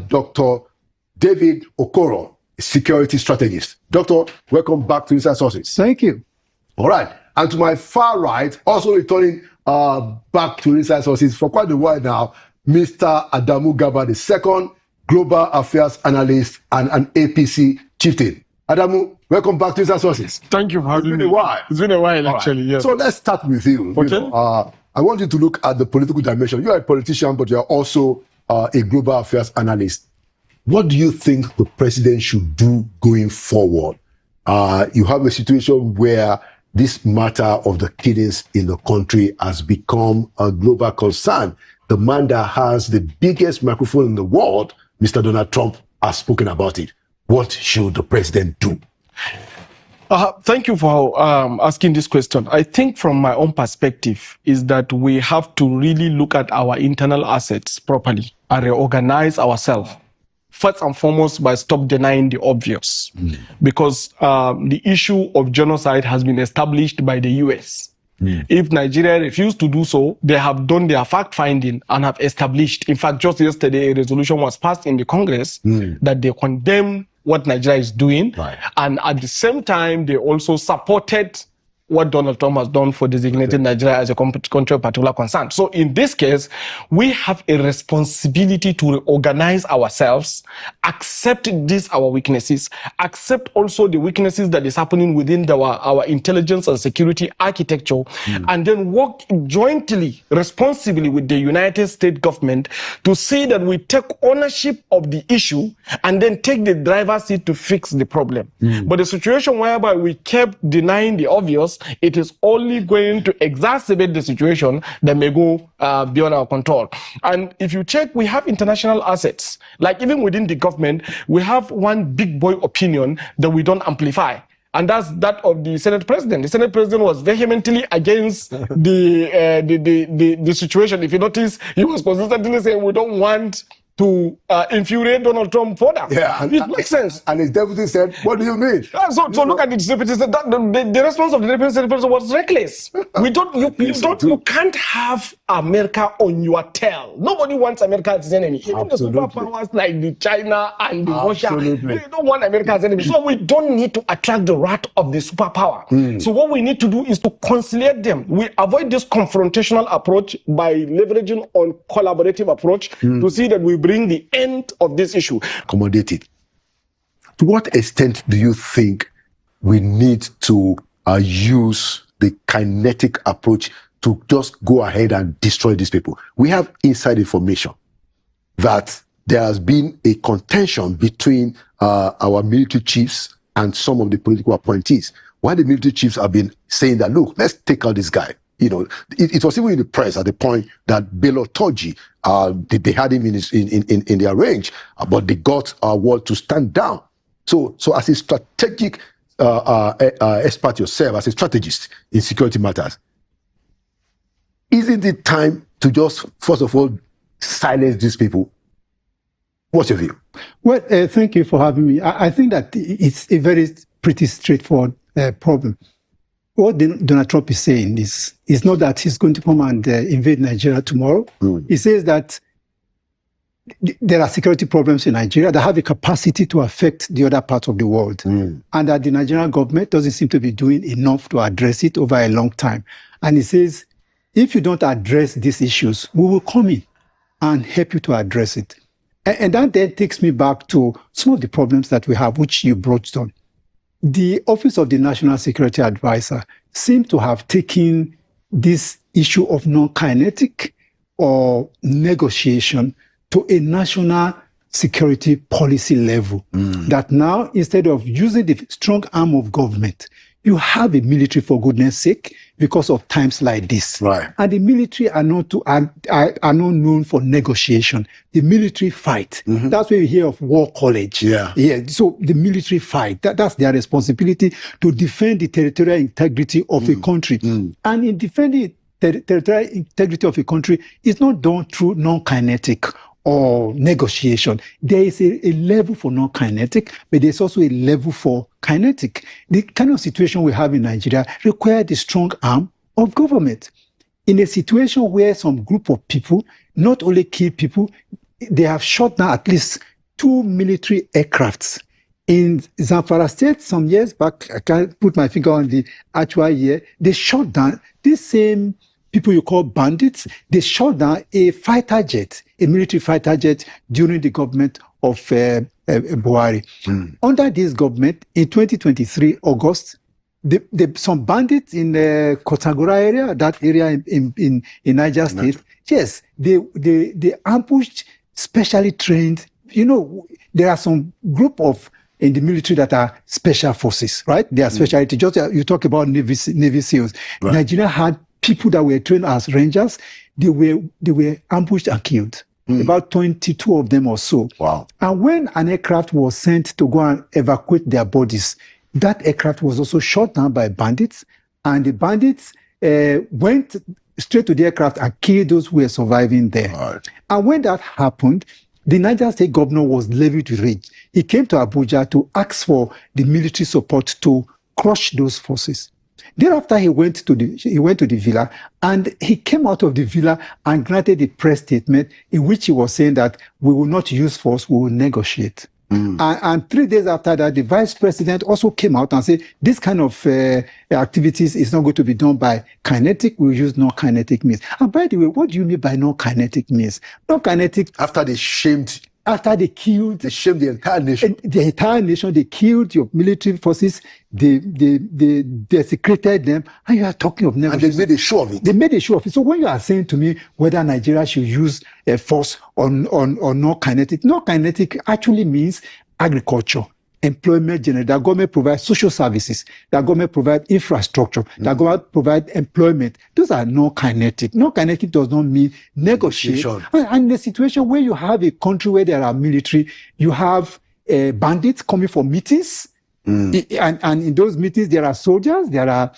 Dr. David Okoro, security strategist. Doctor, welcome back to Inside Sources. Thank you. All right. And to my far right, also returning back to Inside Sources for quite a while now, Mr. Adamu Gaba, the second global affairs analyst and an APC chieftain. Adamu, welcome back to Inside Sources. Thank you for having me. It's been a while. It's been a while, actually, yes. So let's start with you. Okay. I want you to look at the political dimension. You are a politician, but you are also a global affairs analyst. What do you think the president should do going forward? You have a situation where this matter of the killings in the country has become a global concern. The man that has the biggest microphone in the world, Mr. Donald Trump, has spoken about it. What should the president do? Thank you for asking this question. I think from my own perspective is that we have to really look at our internal assets properly and reorganize ourselves. First and foremost, by stop denying the obvious. Because the issue of genocide has been established by the US. If Nigeria refused to do so, they have done their fact-finding and have established. In fact, just yesterday, a resolution was passed in the Congress that they condemn what Nigeria is doing. Right. And at the same time, they also supported what Donald Trump has done for designating Nigeria as a country of particular concern. So in this case, we have a responsibility to reorganize ourselves, accept these our weaknesses, accept also the weaknesses that is happening within our intelligence and security architecture, and then work jointly, responsibly with the United States government to see that we take ownership of the issue and then take the driver's seat to fix the problem. But the situation whereby we kept denying the obvious, it is only going to exacerbate the situation that may go beyond our control. And if you check, we have international assets. Like even within the government, we have one big boy opinion that we don't amplify. And that's that of the Senate President. The Senate President was vehemently against the situation. If you notice, he was consistently saying we don't want to infuriate Donald Trump further. Yeah, it makes sense. And his deputy said, what do you mean? So look at the deputy said that the response of the deputy president was reckless. You can't have America on your tail. Nobody wants America as an enemy. Even the superpowers like the China and the Russia, they don't want America as an enemy. So we don't need to attract the wrath of the superpower. So what we need to do is to conciliate them. We avoid this confrontational approach by leveraging on collaborative approach to see that we bring the end of this issue. Accommodated. To what extent do you think we need to use the kinetic approach to just go ahead and destroy these people? We have inside information that there has been a contention between our military chiefs and some of the political appointees. Why the military chiefs have been saying that, look, let's take out this guy. You know, it was even in the press at the point that Bello Toji, they had him in their range, but they got our world to stand down. So as a strategic expert yourself, as a strategist in security matters, isn't it time to just, first of all, silence these people? What's your view? Well, thank you for having me. I think that it's a pretty straightforward problem. What Donald Trump is saying is not that he's going to come and invade Nigeria tomorrow. He says that there are security problems in Nigeria that have the capacity to affect the other parts of the world. And that the Nigerian government doesn't seem to be doing enough to address it over a long time. And he says, if you don't address these issues, we will come in and help you to address it. And that then takes me back to some of the problems that we have, which you brought on. The Office of the National Security Advisor seems to have taken this issue of non-kinetic or negotiation to a national security policy level. That now, instead of using the strong arm of government, you have a military, for goodness sake, because of times like this. Right. And the military are not known for negotiation. The military fight. That's where you hear of war college. Yeah. So the military fight, that's their responsibility to defend the territorial integrity of a country. And in defending territorial integrity of a country, it's not done through non-kinetic or negotiation. There is a level for non-kinetic, but there's also a level for kinetic. The kind of situation we have in Nigeria requires the strong arm of government. In a situation where some group of people not only kill people, they have shot down at least 2 military aircrafts in Zamfara State some years back. I can't put my finger on the actual year. They shot down these same people you call bandits. They shot down a fighter jet, a military fighter jet during the government of Buhari. Under this government, in 2023, August, some bandits in the Kotagora area, that area in Niger State, yes, they ambushed specially trained. You know, there are some group of in the military that are special forces, right? They are specialty. Just you talk about Navy SEALs. Right. Nigeria had people that were trained as rangers. They were ambushed and killed. About 22 of them or so. Wow. And when an aircraft was sent to go and evacuate their bodies, that aircraft was also shot down by bandits, and the bandits went straight to the aircraft and killed those who were surviving there. Right. And when that happened, the Niger State governor was levied with rage. He came to Abuja to ask for the military support to crush those forces. Thereafter, he went to the villa, and he came out of the villa and granted a press statement in which he was saying that we will not use force, we will negotiate. And 3 days after that, the vice president also came out and said, this kind of activities is not going to be done by kinetic, we'll use non-kinetic means. And by the way, what do you mean by non-kinetic means? Non-kinetic... After they shamed... After they killed... They shamed the entire nation. The entire nation, they killed your military forces, they desecrated them, and you are talking of negotiation. And they made a show of it. They made a show of it. So when you are saying to me whether Nigeria should use a force or non-kinetic, non-kinetic actually means agriculture, employment generation. That government provides social services, that government provides infrastructure, that government provides employment. Those are non-kinetic. Non-kinetic does not mean negotiate. And in the situation where you have a country where there are military, you have bandits coming for meetings, and in those meetings there are soldiers, there are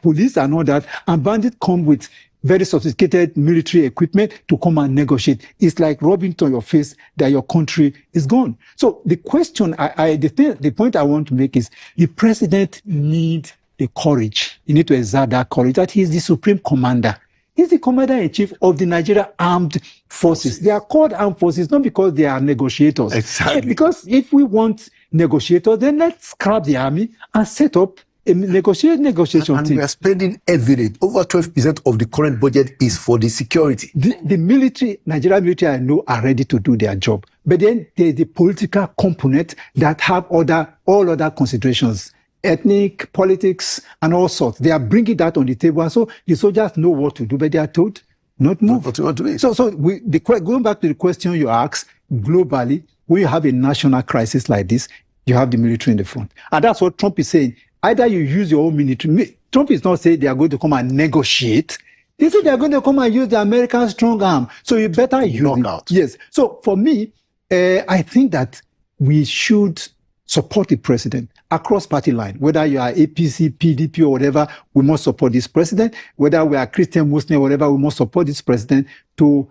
police and all that, and bandits come with very sophisticated military equipment to come and negotiate. It's like rubbing to your face that your country is gone. So the question, the point I want to make is the president needs the courage. You need to exert that courage, that he is the supreme commander. He's the commander-in-chief of the Nigeria Armed Forces. They are called armed forces not because they are negotiators. Exactly. Because if we want negotiators, then let's scrap the army and set up a negotiation and team. we are spending every day. Over 12% of the current budget is for the security. The military, Nigerian military, I know, are ready to do their job. But then there's the political component that have all other considerations. Ethnic, politics, and all sorts. They are bringing that on the table. And so the soldiers know what to do, but they are told not move. What to do. So going back to the question you asked, globally, when you have a national crisis like this, you have the military in the front. And that's what Trump is saying. Either you use your own military. Trump is not saying they are going to come and negotiate. They say they are going to come and use the American strong arm. So you better use it. Yes. So for me, I think that we should support the president across party line. Whether you are APC, PDP, or whatever, we must support this president. Whether we are Christian, Muslim, whatever, we must support this president to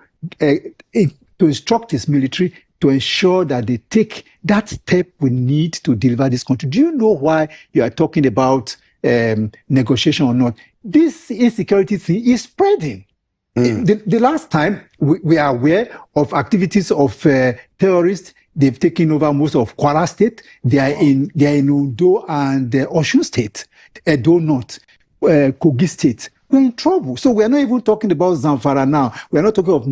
instruct his military to ensure that they take that step we need to deliver this country. Do you know why you are talking about negotiation or not? This insecurity thing is spreading. The last time we are aware of activities of terrorists, they've taken over most of Kwara State. They are in Ondo and Osun State, Edo North, Kogi State. We're in trouble. So we're not even talking about Zamfara now. We're not talking of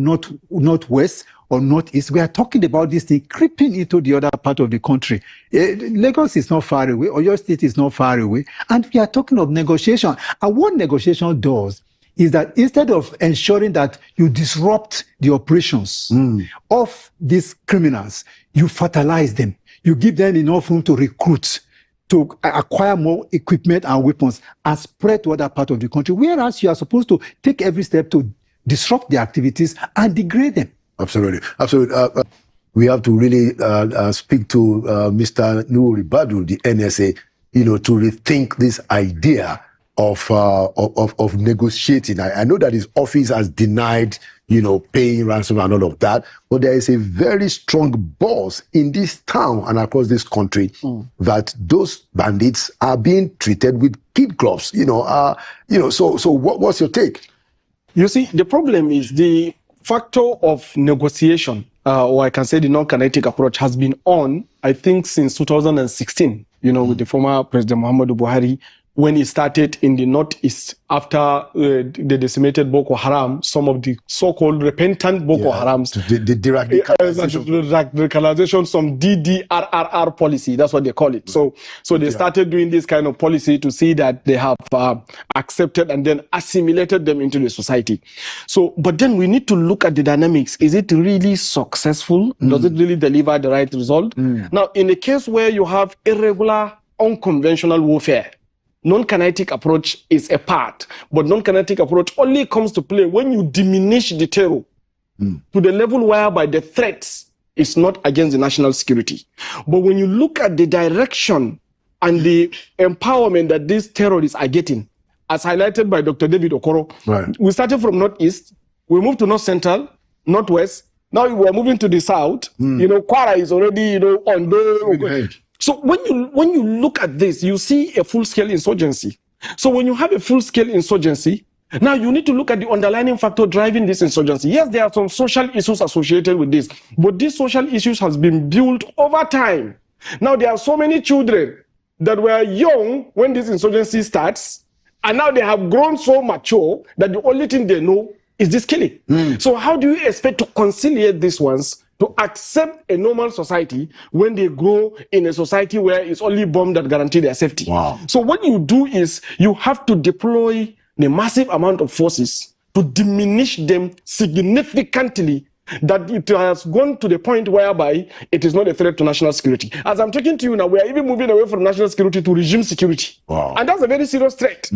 Northwest or Northeast. We are talking about this thing creeping into the other part of the country. Lagos is not far away, or your state is not far away. And we are talking of negotiation. And what negotiation does is that instead of ensuring that you disrupt the operations of these criminals, you fertilize them. You give them enough room to recruit, to acquire more equipment and weapons and spread to other parts of the country. Whereas you are supposed to take every step to disrupt the activities and degrade them. Absolutely. We have to really speak to Mr. Nuhu Ribadu, the NSA, to rethink this idea of negotiating. I know that his office has denied, paying ransom and all of that, but there is a very strong buzz in this town and across this country that those bandits are being treated with kid gloves. So what's your take? You see, the problem is the factor of negotiation or I can say the non-kinetic approach, has been on, I think, since 2016, with the former President Muhammadu Buhari, when he started in the northeast after the decimated Boko Haram, some of the so-called repentant Boko Harams, the radicalization, some DDRRR policy, that's what they call it. So they started doing this kind of policy to see that they have accepted and then assimilated them into the society. So, but then we need to look at the dynamics. Is it really successful? Does it really deliver the right result? Now, in a case where you have irregular, unconventional warfare, non-kinetic approach is a part, but non-kinetic approach only comes to play when you diminish the terror to the level whereby the threats is not against the national security. But when you look at the direction and the empowerment that these terrorists are getting, as highlighted by Dr. David Okoro, we started from northeast, we moved to north central, northwest, now we are moving to the south. Kwara is already on the. So when you look at this, you see a full-scale insurgency. So when you have a full-scale insurgency, now you need to look at the underlying factor driving this insurgency. Yes, there are some social issues associated with this, but these social issues has been built over time. Now there are so many children that were young when this insurgency starts, and now they have grown so mature that the only thing they know is this killing. So how do you expect to conciliate these ones to accept a normal society when they grow in a society where it's only bombs that guarantee their safety? So what you do is you have to deploy a massive amount of forces to diminish them significantly, that it has gone to the point whereby it is not a threat to national security. As I'm talking to you now, we are even moving away from national security to regime security. And that's a very serious threat.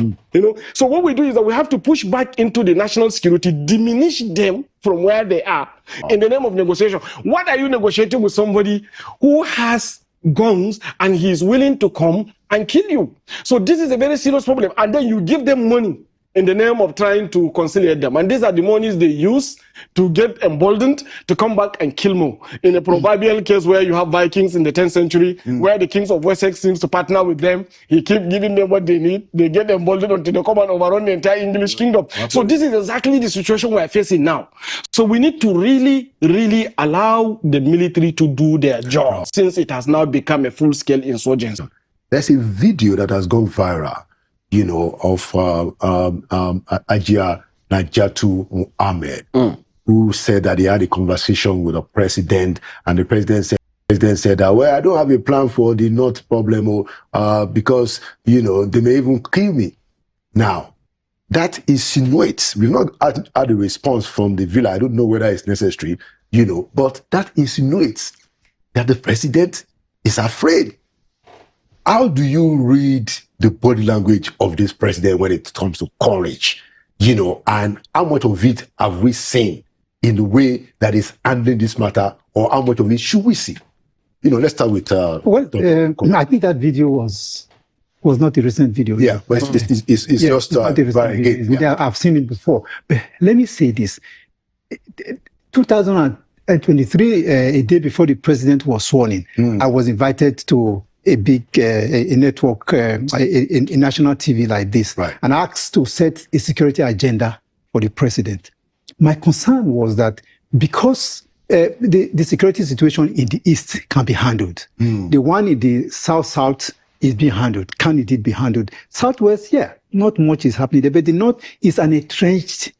So what we do is that we have to push back into the national security, diminish them from where they are in the name of negotiation. What are you negotiating with somebody who has guns and he is willing to come and kill you? So this is a very serious problem. And then you give them money in the name of trying to conciliate them. And these are the monies they use to get emboldened to come back and kill more. In a proverbial case where you have Vikings in the 10th century, where the kings of Wessex seems to partner with them, he keeps giving them what they need, they get emboldened until they come and overrun the entire English kingdom. So this is exactly the situation we're facing now. So we need to really, really allow the military to do their job, since it has now become a full-scale insurgency. There's a video that has gone viral, of Ajia Najatu Ahmed, who said that he had a conversation with the president, and the president said that, well, I don't have a plan for the North problem, because, they may even kill me. Now, that insinuates, we've not had a response from the villa. I don't know whether it's necessary, but that insinuates that the president is afraid. How do you read the body language of this president when it comes to courage, and how much of it have we seen in the way that is handling this matter, or how much of it should we see? Let's start with... I think that video was not a recent video. Yeah, but it's just... not a recent video. Yeah. I've seen it before. But let me say this. 2023, a day before the president was sworn in, I was invited to a big a network, a national TV like this, and asked to set a security agenda for the president. My concern was that because the security situation in the East can be handled, the one in the South is being handled. Can it be handled? Southwest, not much is happening there, but the North is an entrenched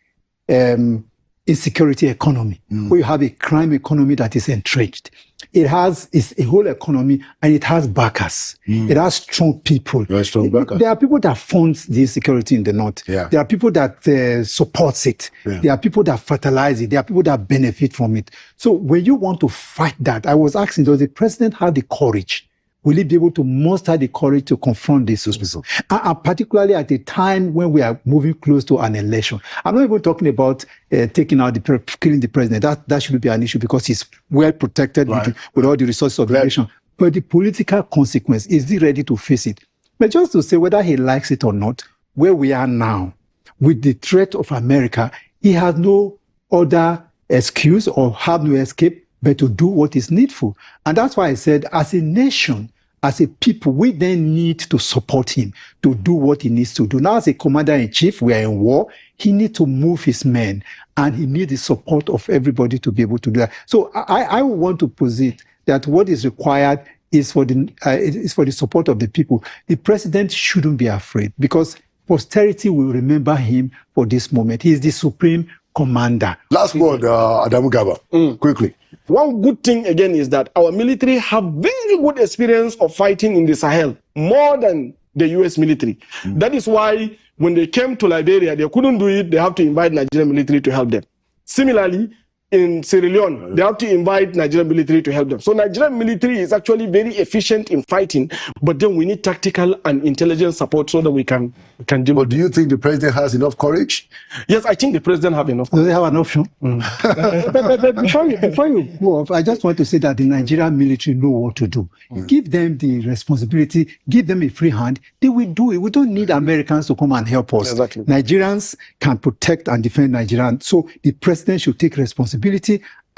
insecurity economy, where you have a crime economy that is entrenched. It's a whole economy, and it has backers. It has strong people. Very strong backers. There are people that fund the insecurity in the North. There are people that supports it. There are people that fertilize it. There are people that benefit from it. So when you want to fight that, I was asking, does the president have the courage? Will he be able to muster the courage to confront these people? And particularly at a time when we are moving close to an election. I'm not even talking about taking out killing the president. That should be an issue because he's well protected with all the resources of the nation. But the political consequence, is he ready to face it? But just to say whether he likes it or not, where we are now, with the threat of America, he has no other excuse or have no escape but to do what is needful. And that's why I said, as a nation, as a people, we then need to support him to do what he needs to do. Now, as a commander-in-chief, we are in war. He needs to move his men, and he needs the support of everybody to be able to do that. So I want to posit that what is required is for the support of the people. The president shouldn't be afraid, because posterity will remember him for this moment. He is the supreme commander. Last word, Adamu Gaba, quickly. One good thing again is that our military have very good experience of fighting in the Sahel, more than the US military. That is why when they came to Liberia, they couldn't do it. They have to invite Nigerian military to help them. Similarly, in Sierra Leone, they have to invite Nigerian military to help them. So Nigerian military is actually very efficient in fighting, but then we need tactical and intelligence support so that we can deal. But do you think the president has enough courage? Yes, I think the president have enough. Do they have an option? But before you go off, I just want to say that the Nigerian military know what to do. Give them the responsibility, give them a free hand. They will do it. We don't need Americans to come and help us. Exactly. Nigerians can protect and defend Nigerians. So the president should take responsibility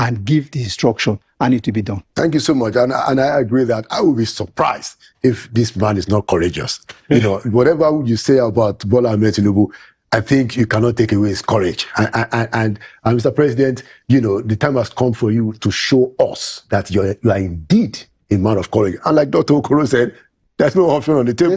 and give the instruction, and it will be done. Thank you so much. And I agree that I will be surprised if this man is not courageous. You know, whatever you say about Bola Ahmed Tinubu, I think you cannot take away his courage. And Mr. President, you know, the time has come for you to show us that you are indeed a man of courage. And like Dr. Okoro said, there's no option on the table.